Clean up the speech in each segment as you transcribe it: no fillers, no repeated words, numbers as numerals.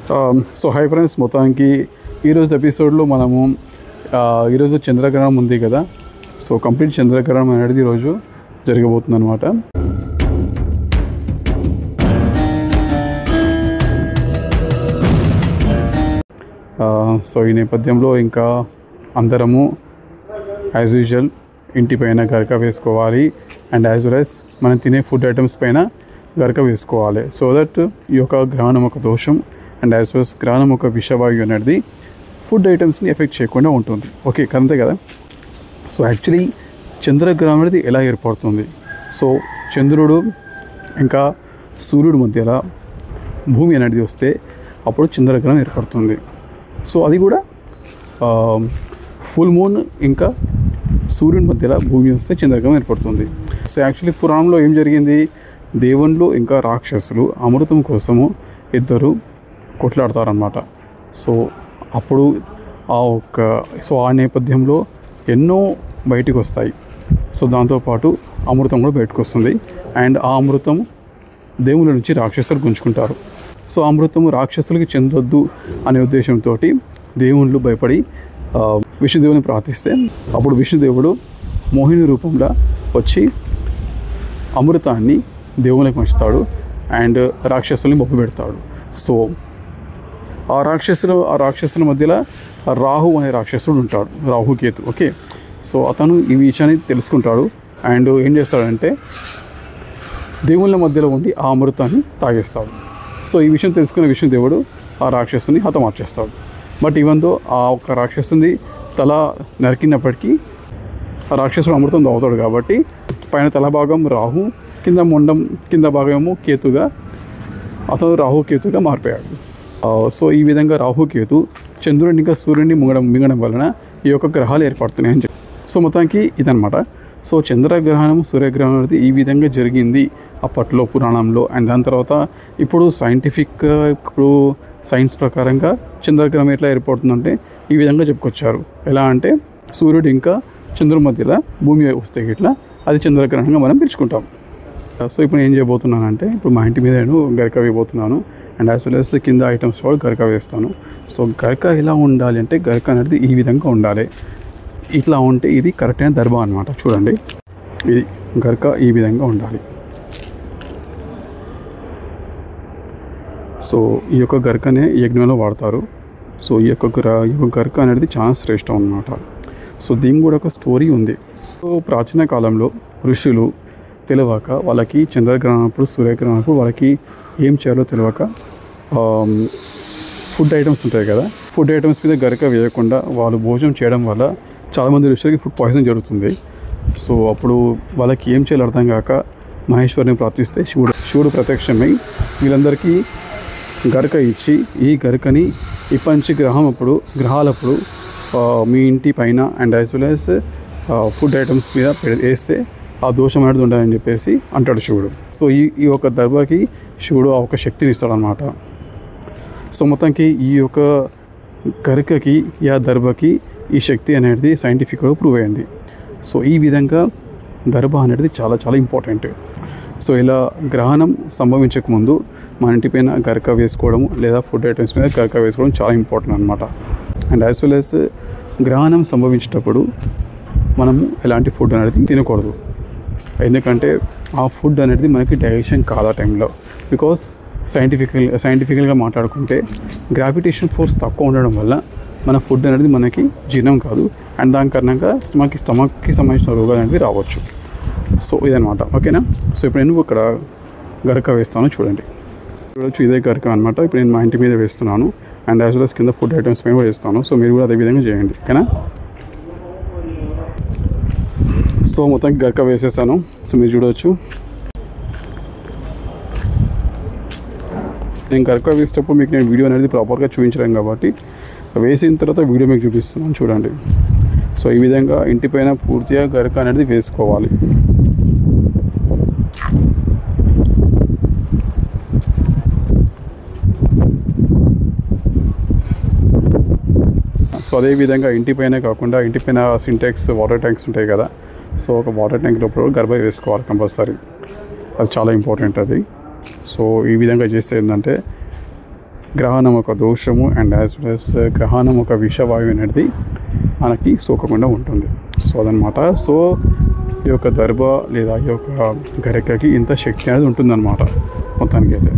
So hi friends, మొత్తానికి ఈరోజు ఎపిసోడ్లో మనము ఈరోజు చంద్రగ్రహణం ఉంది కదా. సో కంప్లీట్ చంద్రగ్రహణం అనేది ఈరోజు జరగబోతుంది అనమాట. సో ఈ నేపథ్యంలో ఇంకా అందరము యాజ్ యూజువల్ ఇంటి పైన గరక వేసుకోవాలి అండ్ యాజ్ వెల్ యాజ్ మనం తినే ఫుడ్ ఐటమ్స్ పైన గరక వేసుకోవాలి. సో దట్ ఈ యొక్క గ్రహణం ఒక దోషం అండ్ యాజ్ వెల్ యాజ్ గ్రహణం ఒక విషవాయు అనేది ఫుడ్ ఐటమ్స్ని ఎఫెక్ట్ చేయకుండా ఉంటుంది. ఓకే, అంతే కదా. సో యాక్చువల్లీ చంద్రగ్రహణం అనేది ఎలా ఏర్పడుతుంది? సో చంద్రుడు ఇంకా సూర్యుడు మధ్యలో భూమి అనేది వస్తే అప్పుడు చంద్రగ్రహణం ఏర్పడుతుంది. సో అది కూడా ఫుల్ మూన్ ఇంకా సూర్యుని మధ్యలో భూమి వస్తే చంద్రగ్రహణం ఏర్పడుతుంది. సో యాక్చువల్లీ పురాణంలో ఏం జరిగింది? దేవుళ్ళు ఇంకా రాక్షసులు అమృతం కోసము ఇద్దరు కొట్లాడతారనమాట. సో అప్పుడు ఆ నేపథ్యంలో ఎన్నో బయటికి వస్తాయి. సో దాంతోపాటు అమృతం కూడా బయటకు వస్తుంది అండ్ ఆ అమృతం దేవుళ్ళ నుంచి రాక్షసులు గుంజుకుంటారు. సో అమృతము రాక్షసులకి చెందొద్దు అనే ఉద్దేశంతో దేవుళ్ళు భయపడి విష్ణుదేవుని ప్రార్థిస్తే అప్పుడు విష్ణుదేవుడు మోహిని రూపంలో వచ్చి అమృతాన్ని దేవుళ్ళకి పంచుతాడు అండ్ రాక్షసుల్ని మొప్పు పెడతాడు. సో ఆ రాక్షసుల మధ్యలో రాహు అనే రాక్షసుడు ఉంటాడు, రాహుకేతు. ఓకే, సో అతను ఈ విషయాన్ని తెలుసుకుంటాడు అండ్ ఏం చేస్తాడంటే దేవుళ్ళ మధ్యలో ఉండి ఆ అమృతాన్ని తాగేస్తాడు. సో ఈ విషయం తెలుసుకున్న విష్ణుదేవుడు ఆ రాక్షసుని హతమార్చేస్తాడు. బట్ ఈవెన్తో ఆ ఒక్క రాక్షసుని తల నరికినప్పటికీ ఆ రాక్షసుడు అమృతం తాగుతాడు కాబట్టి పైన తల భాగం రాహు, కింద మొండం కింద భాగము కేతుగా అతను రాహుకేతుగా మారిపోయాడు. సో ఈ విధంగా రాహుకేతు చంద్రుడిని ఇంకా సూర్యుడిని మింగడం వలన ఈ యొక్క గ్రహాలు ఏర్పడుతున్నాయని చెప్పి. సో మొత్తానికి ఇదనమాట. సో చంద్రగ్రహణం సూర్యగ్రహణం అనేది ఈ విధంగా జరిగింది అప్పట్లో పురాణంలో. అండ్ దాని తర్వాత ఇప్పుడు సైన్స్ ప్రకారంగా చంద్రగ్రహణం ఎట్లా ఏర్పడుతుందంటే ఈ విధంగా చెప్పుకొచ్చారు. ఎలా అంటే సూర్యుడు ఇంకా చంద్రుడి మధ్యలో భూమి వస్తే ఇట్లా అది చంద్రగ్రహణంగా మనం పిలుచుకుంటాం. సో ఇప్పుడు ఏం చేయబోతున్నానంటే ఇప్పుడు మా ఇంటి మీద నేను గరక వేయబోతున్నాను అండ్ యాజ్ వెల్ యాజ్ కింద ఐటమ్స్ కూడా గరక వేస్తాను. సో గరక ఎలా ఉండాలి అంటే గరక అనేది ఈ విధంగా ఉండాలి. ఇట్లా ఉంటే ఇది కరెక్ట్ అయిన దర్భ అనమాట. చూడండి, ఇది గరక ఈ విధంగా ఉండాలి. సో ఈ యొక్క గరకనే యజ్ఞంలో వాడతారు. సో ఈ యొక్క గరక అనేది చాలా శ్రేష్టం అన్నమాట. సో దీనికి కూడా ఒక స్టోరీ ఉంది. సో ప్రాచీన కాలంలో ఋషులు తెలియక వాళ్ళకి చంద్రగ్రహణప్పుడు సూర్యగ్రహణప్పుడు వాళ్ళకి ఏం చేయాలో తెలియక ఫుడ్ ఐటమ్స్ ఉంటాయి కదా, ఫుడ్ ఐటమ్స్ మీద గరక వేయకుండా వాళ్ళు భోజనం చేయడం వల్ల చాలామంది ఋషులకి ఫుడ్ పాయిజన్ జరుగుతుంది. సో అప్పుడు వాళ్ళకి ఏం చేయాలో అర్థం కాక మహేశ్వరుని ప్రార్థిస్తే శివుడు ప్రత్యక్షమై వీళ్ళందరికీ గరక ఇచ్చి ఈ గరకని ఈ గ్రహాలప్పుడు మీ ఇంటి పైన and as well as food items మీద వేస్తే ఆ దోషం అనేది ఉండాలని చెప్పేసి అంటాడు శివుడు. సో ఈ యొక్క దర్భకి శివుడు ఆ ఒక శక్తిని ఇస్తాడనమాట. సో మొత్తానికి ఈ యొక్క గరకకి దర్భకి ఈ శక్తి అనేది సైంటిఫిక్గా ప్రూవ్ అయింది. సో ఈ విధంగా దర్భ అనేది చాలా చాలా ఇంపార్టెంట్. సో ఇలా గ్రహణం సంభవించకముందు మన ఇంటి పైన గరక వేసుకోవడము లేదా ఫుడ్ ఐటమ్స్ మీద గరక వేసుకోవడం చాలా ఇంపార్టెంట్ అనమాట. అండ్ యాజ్ వెల్ యాజ్ గ్రహణం సంభవించేటప్పుడు మనము ఎలాంటి ఫుడ్ అనేది తినకూడదు. ఎందుకంటే ఆ ఫుడ్ అనేది మనకి డైజెషన్ కాదు ఆ టైంలో. బికాస్ సైంటిఫికల్గా మాట్లాడుకుంటే గ్రావిటేషన్ ఫోర్స్ తక్కువ ఉండడం వల్ల మన ఫుడ్ అనేది మనకి జీర్ణం కాదు అండ్ దాని కారణంగా స్టమక్కి సంబంధించిన రోగాలు అనేవి రావచ్చు. సో ఇదనమాట. ఓకేనా. సో ఇప్పుడు నేను ఇక్కడ గరక వేస్తాను. చూడండి, ఇదే గరక అనమాట. ఇప్పుడు నేను మా ఇంటి మీద వేస్తున్నాను అండ్ యాజ్ వెల్ యాజ్ కింద ఫుడ్ ఐటమ్స్ మీద కూడా వేస్తాను. సో మీరు కూడా అదే విధంగా చేయండి. ఓకేనా. సో మొత్తానికి గరక వేసేసాను. సో మీరు చూడవచ్చు, నేను గరక వేసేటప్పుడు మీకు నేను వీడియో అనేది ప్రాపర్గా చూపించలేను కాబట్టి వేసిన తర్వాత వీడియో మీకు చూపిస్తున్నాను. చూడండి. సో ఈ విధంగా ఇంటిపైన పూర్తిగా గరక అనేది వేసుకోవాలి. సో అదేవిధంగా ఇంటిపైనే కాకుండా ఇంటిపైన సింటెక్స్ వాటర్ ట్యాంక్స్ ఉంటాయి కదా. సో ఒక వాటర్ ట్యాంక్ లోపల గర్భ వేసుకోవాలి కంపల్సరీ. అది చాలా ఇంపార్టెంట్ అది. సో ఈ విధంగా చేస్తే ఏంటంటే గ్రహణం ఒక దోషము అండ్ యాజ్ వెల్ యాజ్ గ్రహణం ఒక విషవాయువు అనేది మనకి సోకకుండా ఉంటుంది. సో అదనమాట. సో ఈ యొక్క దర్భ లేదా ఈ యొక్క గరికకి ఇంత శక్తి అనేది ఉంటుందన్నమాట మొత్తానికి అయితే.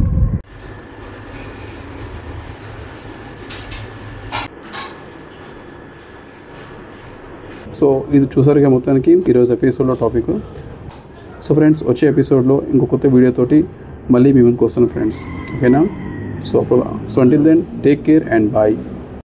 సో ఇది చూసారుగా మొత్తానికి ఈరోజు ఎపిసోడ్లో టాపిక్. సో ఫ్రెండ్స్, వచ్చే ఎపిసోడ్లో ఇంకో కొత్త వీడియోతోటి మళ్ళీ మీ ముందుకు వస్తాను ఫ్రెండ్స్. ఓకేనా? So until then take care and bye.